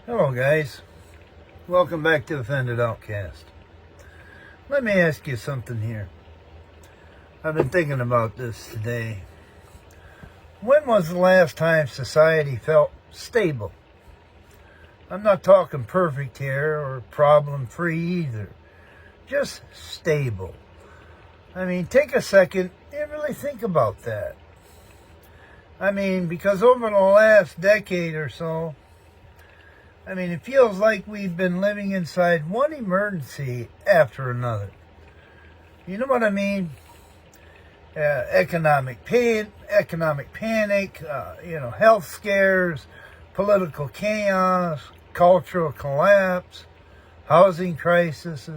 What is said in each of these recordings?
Hello guys, welcome back to Offended Outcast. Let me ask you something here. I've been thinking about this today. When was the last time society felt stable? I'm not talking perfect here or problem-free either. Just stable. I mean, take a second and really think about that. I mean, because over the last decade or so, it feels like we've been living inside one emergency after another. You know what I mean? Economic pain, economic panic, health scares, political chaos, cultural collapse, housing crises,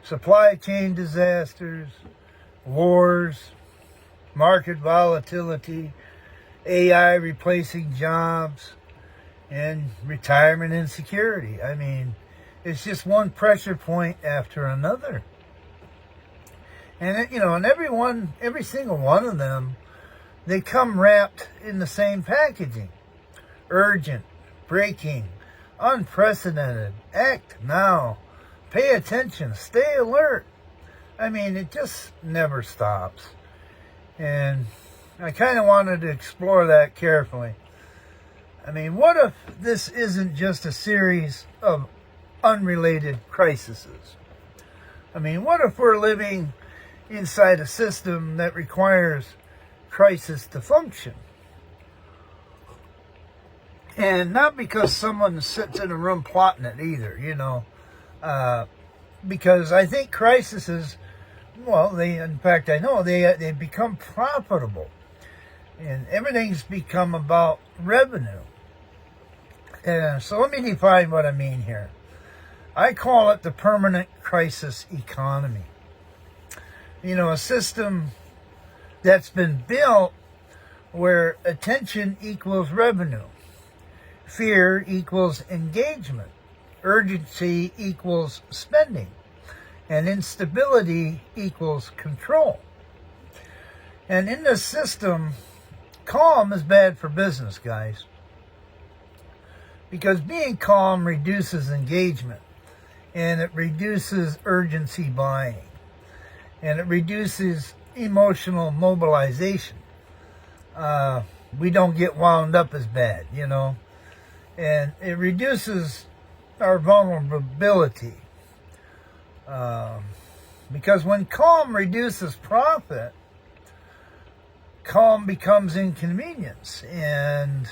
supply chain disasters, wars, market volatility, AI replacing jobs, and retirement insecurity. I mean, it's just one pressure point after another. And, and every single one of them, they come wrapped in the same packaging. Urgent, breaking, unprecedented, act now, pay attention, stay alert. I mean, it just never stops. And I kind of wanted to explore that carefully. I mean, what if this isn't just a series of unrelated crises? I mean, what if we're living inside a system that requires crisis to function? And not because someone sits in a room plotting it either, because I think crises, I know they become profitable. And everything's become about revenue. So let me define what I mean here. I call it the permanent crisis economy. A system that's been built where attention equals revenue, fear equals engagement, urgency equals spending, and instability equals control. And in this system, calm is bad for business, guys. Because being calm reduces engagement, and it reduces urgency buying, and it reduces emotional mobilization. We don't get wound up as bad, and it reduces our vulnerability. Because when calm reduces profit, calm becomes inconvenience. And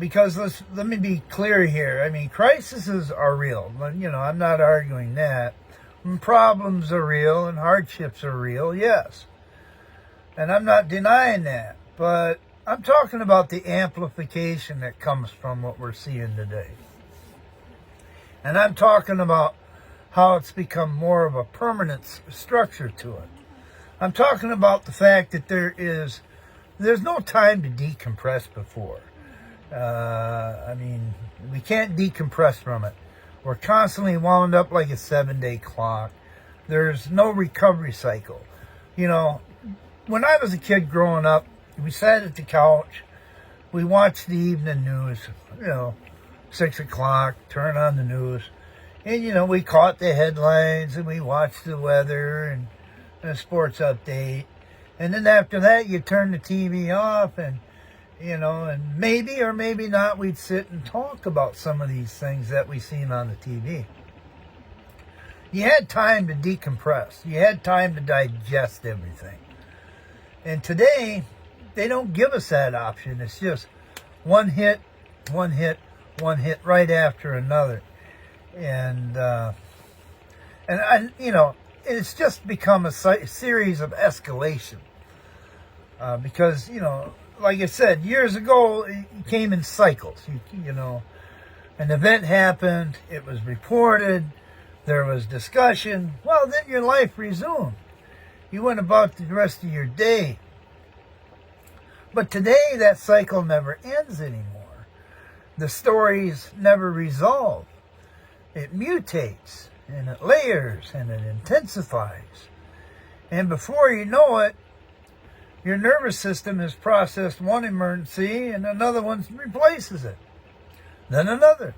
because let me be clear here. I mean, crises are real. I'm not arguing that. Problems are real and hardships are real, yes. And I'm not denying that. But I'm talking about the amplification that comes from what we're seeing today. And I'm talking about how it's become more of a permanent structure to it. I'm talking about the fact that there's no time to decompress before. We can't decompress from it. We're constantly wound up like a 7-day clock. There's no recovery cycle. When I was a kid growing up, we sat at the couch, we watched the evening news, 6 o'clock, turn on the news, and, we caught the headlines and we watched the weather and a sports update. And then after that, you turn the TV off and and maybe or maybe not, we'd sit and talk about some of these things that we seen on the TV. You had time to decompress. You had time to digest everything. And today, they don't give us that option. It's just one hit, right after another. And it's just become a series of escalation. Because, like I said, years ago, it came in cycles. An event happened, it was reported, there was discussion. Well, then your life resumed. You went about the rest of your day. But today, that cycle never ends anymore. The stories never resolve. It mutates, and it layers, and it intensifies. And before you know it, your nervous system has processed one emergency and another one replaces it. then another.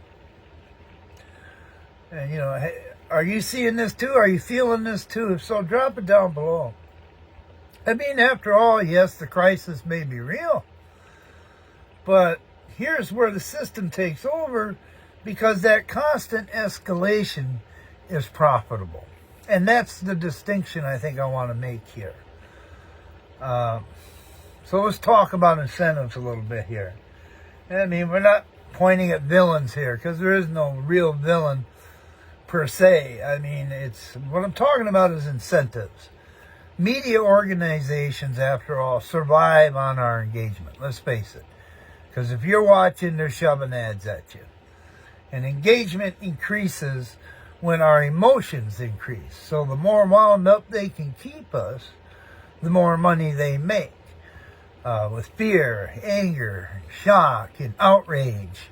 And, you know, hey, are you seeing this too? Are you feeling this too? If so, drop it down below. I mean, after all, yes, the crisis may be real. But here's where the system takes over, because that constant escalation is profitable. And that's the distinction I think I want to make here. So let's talk about incentives a little bit here. I mean, we're not pointing at villains here, because there is no real villain per se. I mean, what I'm talking about is incentives. Media organizations, after all, survive on our engagement. Let's face it. Because if you're watching, they're shoving ads at you. And engagement increases when our emotions increase. So the more wound up they can keep us, the more money they make. With fear, anger, shock, and outrage.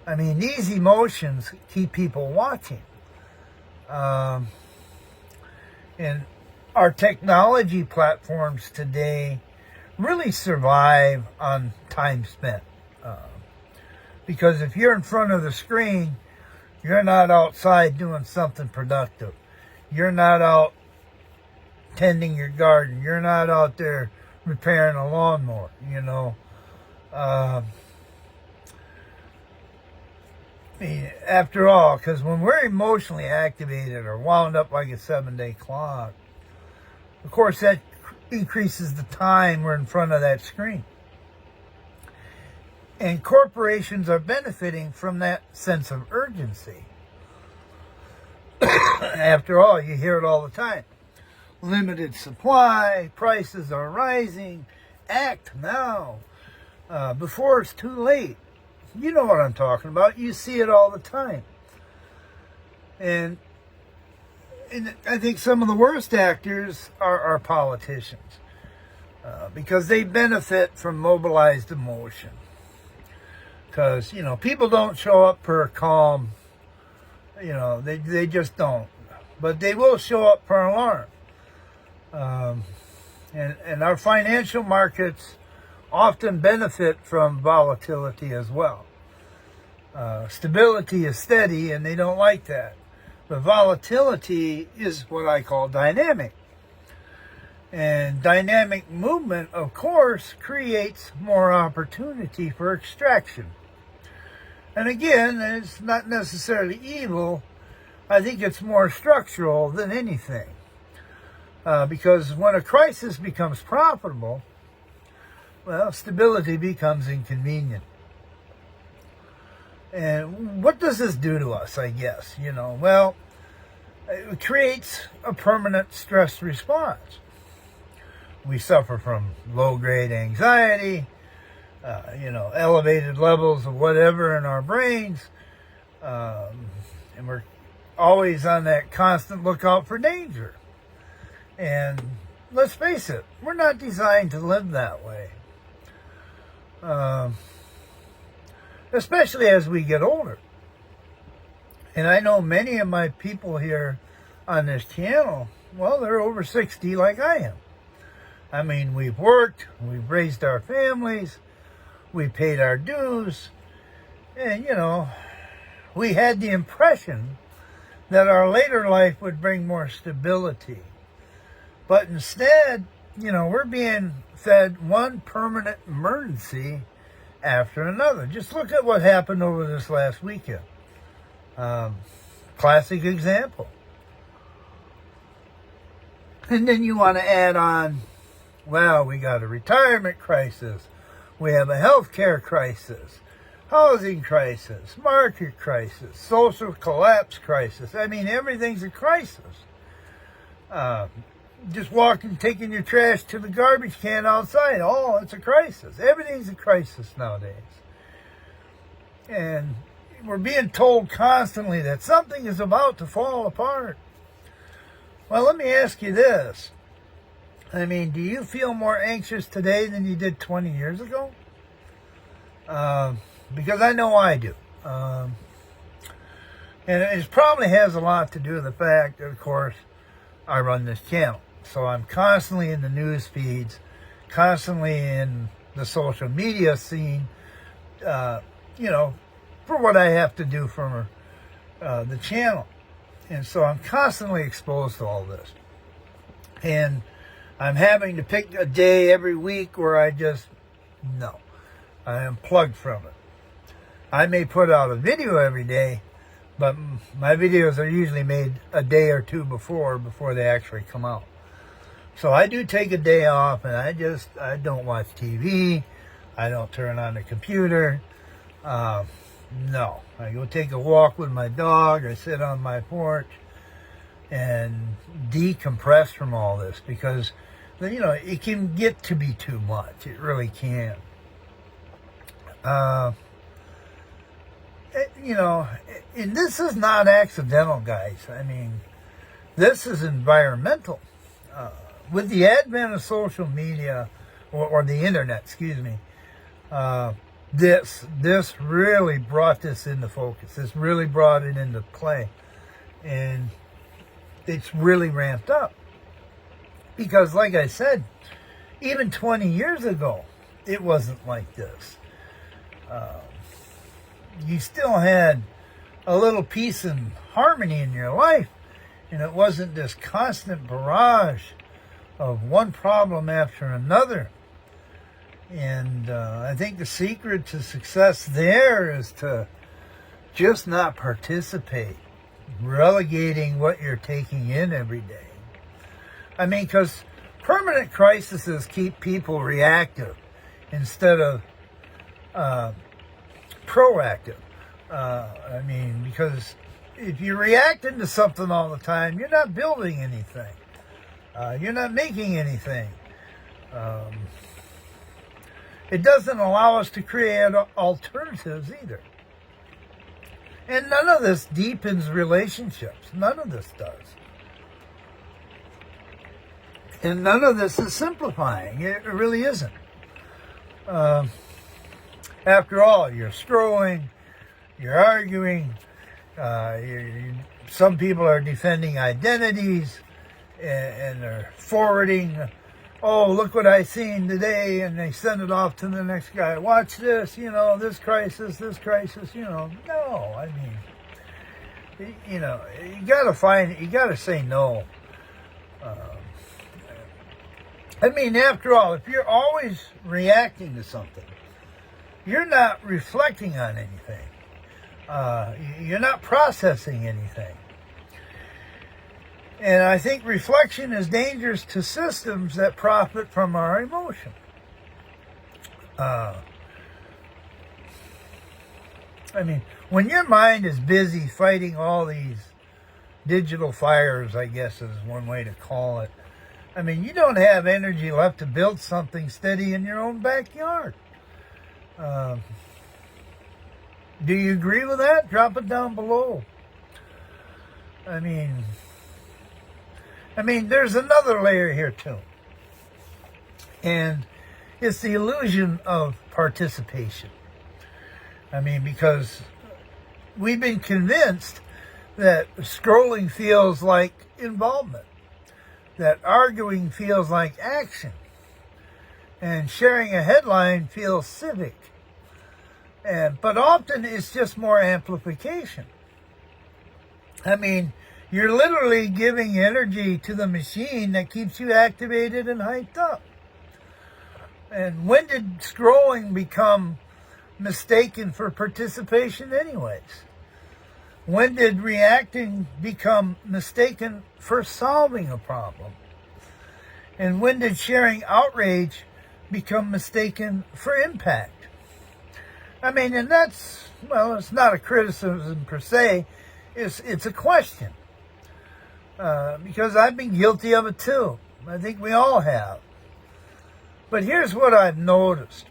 I mean, these emotions keep people watching. And our technology platforms today really survive on time spent. Because if you're in front of the screen, you're not outside doing something productive. You're not out tending your garden. You're not out there repairing a lawnmower, you know. I mean, after all, because when we're emotionally activated or wound up like a 7-day clock, of course that increases the time we're in front of that screen. And corporations are benefiting from that sense of urgency. After all, you hear it all the time. Limited supply, prices are rising, act now, before it's too late. You know what I'm talking about. You see it all the time. And I think some of the worst actors are our politicians, because they benefit from mobilized emotion. Because, you know, people don't show up for calm, you know, they just don't. But they will show up for alarm. And our financial markets often benefit from volatility as well. Stability is steady, and they don't like that. But volatility is what I call dynamic. And dynamic movement, of course, creates more opportunity for extraction. And again, it's not necessarily evil. I think it's more structural than anything. Because when a crisis becomes profitable, well, stability becomes inconvenient. And what does this do to us, I guess? You know, well, it creates a permanent stress response. We suffer from low-grade anxiety, you know, elevated levels of whatever in our brains, and we're always on that constant lookout for danger. And let's face it, we're not designed to live that way. Especially as we get older. And I know many of my people here on this channel, well, they're over 60 like I am. I mean, we've worked, we've raised our families, we paid our dues, and, you know, we had the impression that our later life would bring more stability. But instead, you know, we're being fed one permanent emergency after another. Just look at what happened over this last weekend. Classic example. And then you want to add on, well, we got a retirement crisis. We have a healthcare crisis, housing crisis, market crisis, social collapse crisis. I mean, everything's a crisis. Just walking, taking your trash to the garbage can outside. Oh, it's a crisis. Everything's a crisis nowadays. And we're being told constantly that something is about to fall apart. Well, let me ask you this. I mean, do you feel more anxious today than you did 20 years ago? Because I know I do. And it probably has a lot to do with the fact that, of course, I run this channel. So I'm constantly in the news feeds, constantly in the social media scene, you know, for what I have to do for the channel. And so I'm constantly exposed to all this. And I'm having to pick a day every week where I am plugged from it. I may put out a video every day, but my videos are usually made a day or two before they actually come out. So I do take a day off, and I don't watch TV. I don't turn on the computer. No, I go take a walk with my dog. I sit on my porch and decompress from all this, because it can get to be too much. It really can. And this is not accidental, guys. I mean, this is environmental. With the advent of social media, or the internet, excuse me, this really brought this into focus. This really brought it into play. And it's really ramped up. Because, like I said, even 20 years ago, it wasn't like this. You still had a little peace and harmony in your life, and it wasn't this constant barrage of one problem after another. And I think the secret to success there is to just not participate, relegating what you're taking in every day. I mean, because permanent crises keep people reactive instead of proactive. Because if you're reacting to something all the time, you're not building anything. You're not making anything. It doesn't allow us to create alternatives either. And none of this deepens relationships. None of this does. And none of this is simplifying. It really isn't. After all, you're scrolling, you're arguing, some people are defending identities, and they're forwarding, oh, look what I seen today, and they send it off to the next guy. Watch this, this crisis, No, I mean, you gotta say no. After all, if you're always reacting to something, you're not reflecting on anything. You're not processing anything. And I think reflection is dangerous to systems that profit from our emotion. When your mind is busy fighting all these digital fires, I guess is one way to call it, you don't have energy left to build something steady in your own backyard. Do you agree with that? Drop it down below. There's another layer here too. And it's the illusion of participation. Because we've been convinced that scrolling feels like involvement, that arguing feels like action, and sharing a headline feels civic. But often it's just more amplification. You're literally giving energy to the machine that keeps you activated and hyped up. And when did scrolling become mistaken for participation anyways? When did reacting become mistaken for solving a problem? And when did sharing outrage become mistaken for impact? And that's, it's not a criticism per se, it's a question. Because I've been guilty of it too. I think we all have. But here's what I've noticed.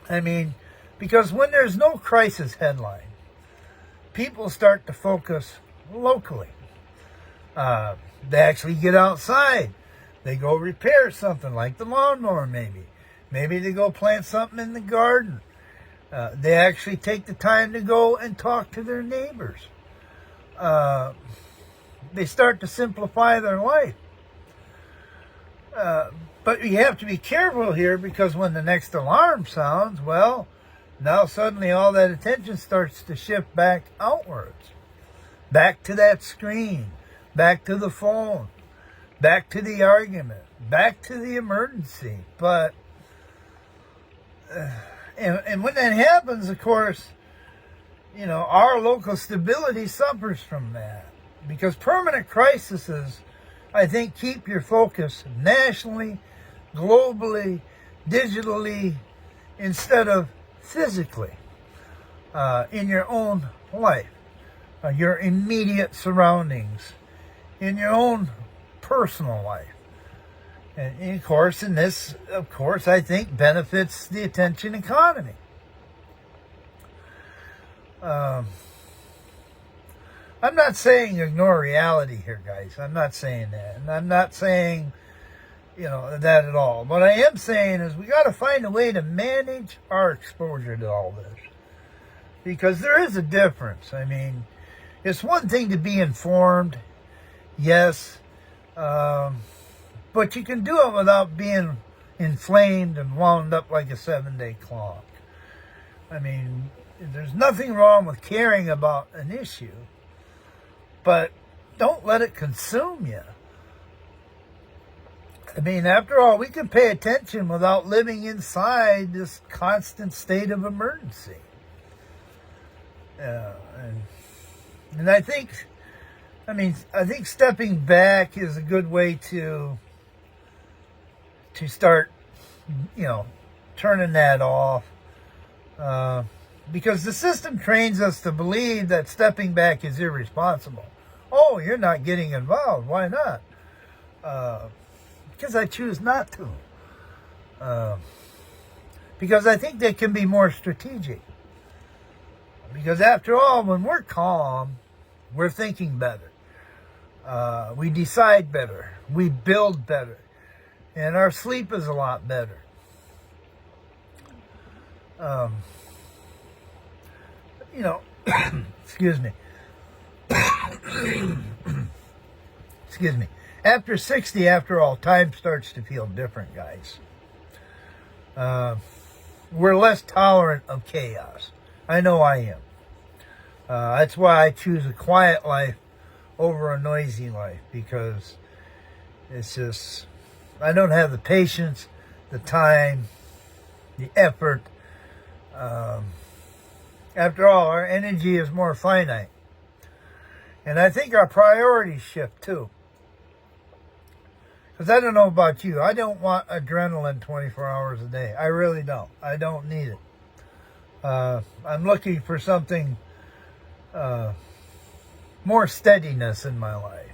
Because when there's no crisis headline, people start to focus locally. They actually get outside. They go repair something like the lawnmower maybe. Maybe they go plant something in the garden. They actually take the time to go and talk to their neighbors. They start to simplify their life. But you have to be careful here, because when the next alarm sounds, Now suddenly all that attention starts to shift back outwards. Back to that screen. Back to the phone. Back to the argument. Back to the emergency. But, and when that happens, of course, you know, our local stability suffers from that. Because permanent crises, I think, keep your focus nationally, globally, digitally, instead of physically, in your own life, your immediate surroundings, in your own personal life. And of course, and this, of course, I think benefits the attention economy. I'm not saying ignore reality here, guys. I'm not saying that. And I'm not saying, you know, that at all. What I am saying is we got to find a way to manage our exposure to all this. Because there is a difference. I mean, it's one thing to be informed, yes, but you can do it without being inflamed and wound up like a 7-day clock. I mean, there's nothing wrong with caring about an issue, but don't let it consume you. I mean, after all, we can pay attention without living inside this constant state of emergency. And I think stepping back is a good way to start, you know, turning that off. Because the system trains us to believe that stepping back is irresponsible. Oh, you're not getting involved. Why not? Because I choose not to. Because I think they can be more strategic. Because after all, when we're calm, we're thinking better. We decide better. We build better. And our sleep is a lot better. You know, excuse me. Excuse me. After 60, after all, time starts to feel different, guys. We're less tolerant of chaos. I know I am. That's why I choose a quiet life over a noisy life, because it's just, I don't have the patience, the time, the effort. After all, our energy is more finite. And I think our priorities shift too. Because I don't know about you, I don't want adrenaline 24 hours a day. I really don't. I don't need it. I'm looking for something, more steadiness in my life.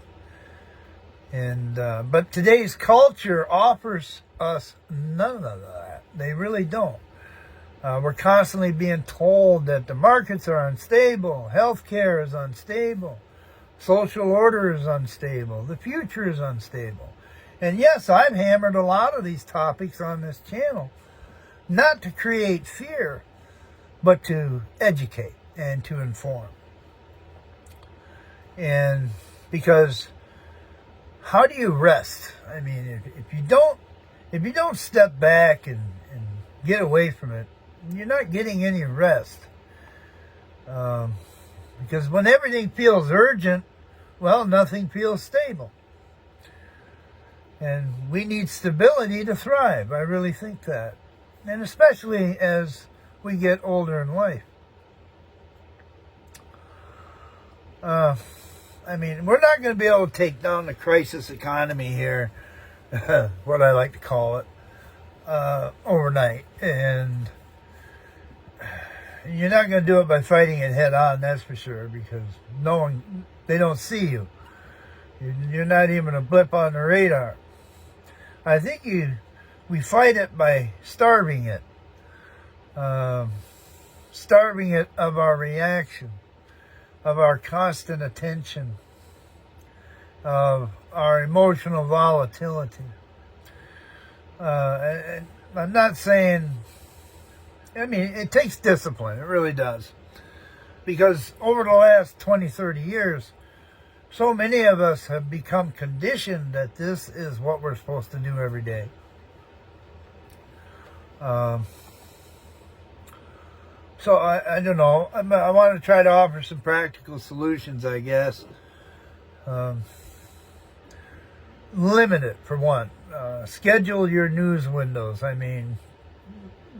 And but today's culture offers us none of that. They really don't. We're constantly being told that the markets are unstable, healthcare is unstable, social order is unstable, the future is unstable. And yes, I've hammered a lot of these topics on this channel, not to create fear, but to educate and to inform. And because how do you rest? I mean, if you don't step back and get away from it, you're not getting any rest. Because when everything feels urgent, well, nothing feels stable. And we need stability to thrive. I really think that. And especially as we get older in life. I mean, we're not going to be able to take down the crisis economy here, what I like to call it, overnight. And you're not going to do it by fighting it head on, that's for sure, because they don't see you. You're not even a blip on the radar. I think we fight it by starving it. Starving it of our reaction, of our constant attention, of our emotional volatility. And I'm not saying, I mean, it takes discipline. It really does. Because over the last 20, 30 years, so many of us have become conditioned that this is what we're supposed to do every day. So I don't know. I want to try to offer some practical solutions, I guess. Limit it, for one. Schedule your news windows. I mean,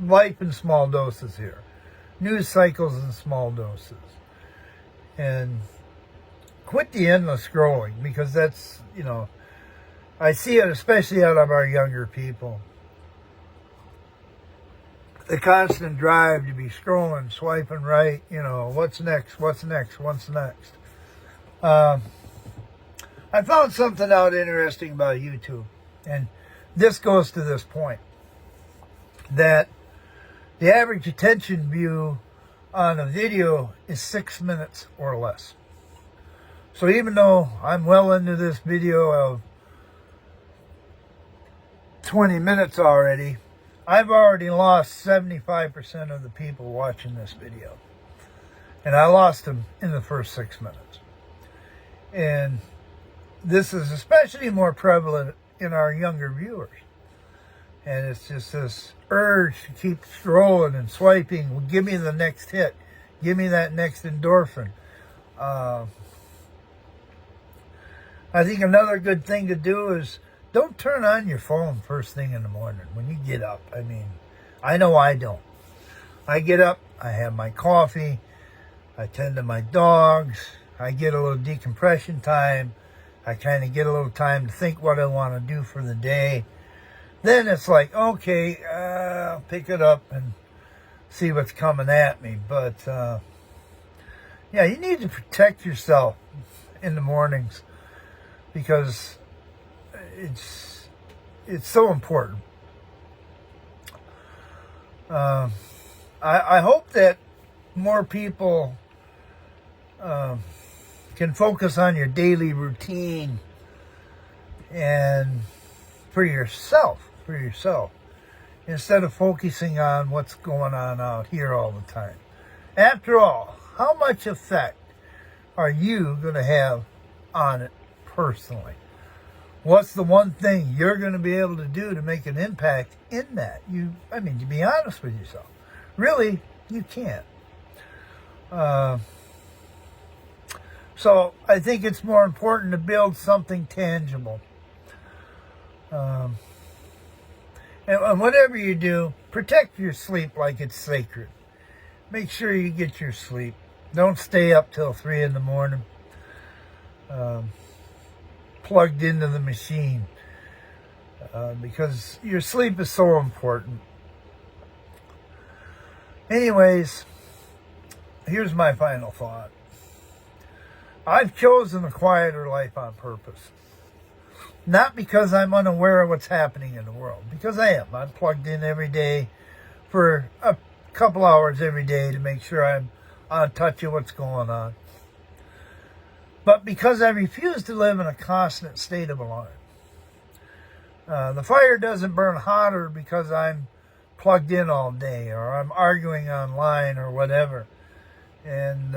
life in small doses here. News cycles in small doses. And quit the endless scrolling, because that's, I see it especially out of our younger people. The constant drive to be scrolling, swiping right, what's next, what's next, what's next. I found something out interesting about YouTube, and this goes to this point, that the average attention view on a video is 6 minutes or less. So even though I'm well into this video of 20 minutes already, I've already lost 75% of the people watching this video. And I lost them in the first 6 minutes. And this is especially more prevalent in our younger viewers. And it's just this urge to keep scrolling and swiping. Well, give me the next hit. Give me that next endorphin. I think another good thing to do is don't turn on your phone first thing in the morning when you get up. I mean, I know I don't. I get up, I have my coffee, I tend to my dogs, I get a little decompression time, I kind of get a little time to think what I want to do for the day. Then it's like, okay, I'll pick it up and see what's coming at me. But, yeah, you need to protect yourself in the mornings, because it's so important. I hope that more people can focus on your daily routine and for yourself, instead of focusing on what's going on out here all the time. After all, how much effect are you going to have on it personally? What's the one thing you're going to be able to do to make an impact in that? To be honest with yourself, really, you can't. So I think it's more important to build something tangible. And whatever you do, protect your sleep like it's sacred. Make sure you get your sleep. Don't stay up till 3 in the morning, plugged into the machine, because your sleep is so important. Anyways, here's my final thought. I've chosen a quieter life on purpose. Not because I'm unaware of what's happening in the world, because I am. I'm plugged in every day for a couple hours every day to make sure I'm on touch of what's going on. But because I refuse to live in a constant state of alarm. The fire doesn't burn hotter because I'm plugged in all day, or I'm arguing online, or whatever. And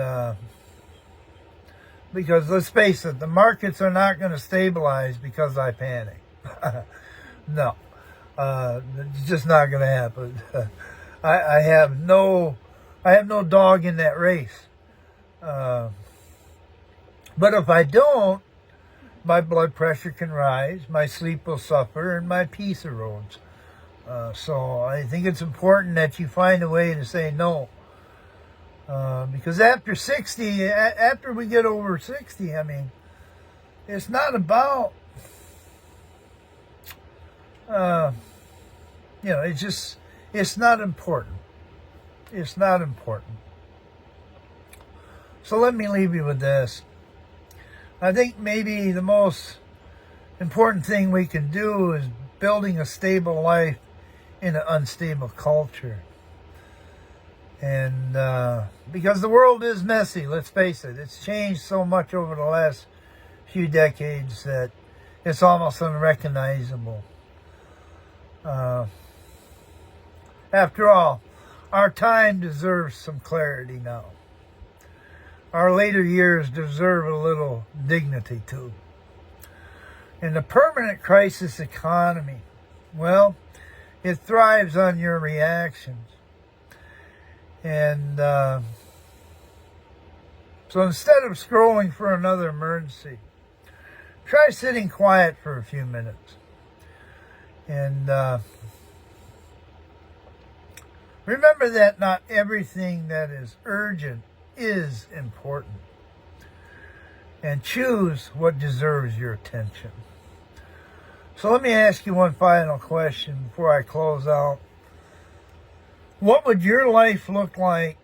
because, let's face it, the markets are not going to stabilize because I panic. No. It's just not going to happen. I have no dog in that race. But if I don't, my blood pressure can rise, my sleep will suffer, and my peace erodes. So I think it's important that you find a way to say no. Because after we get over 60, it's not about, it's not important. It's not important. So let me leave you with this. I think maybe the most important thing we can do is building a stable life in an unstable culture. And because the world is messy, let's face it. It's changed so much over the last few decades that it's almost unrecognizable. After all, our time deserves some clarity now. Our later years deserve a little dignity too. And the permanent crisis economy, well, it thrives on your reactions. And so instead of scrolling for another emergency, try sitting quiet for a few minutes. And remember that not everything that is urgent is important. And choose what deserves your attention. So let me ask you one final question before I close out. What would your life look like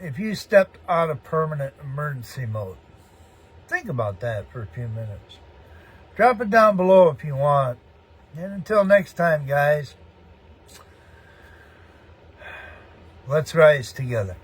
if you stepped out of permanent emergency mode? Think about that for a few minutes. Drop it down below if you want. And until next time, guys, let's rise together.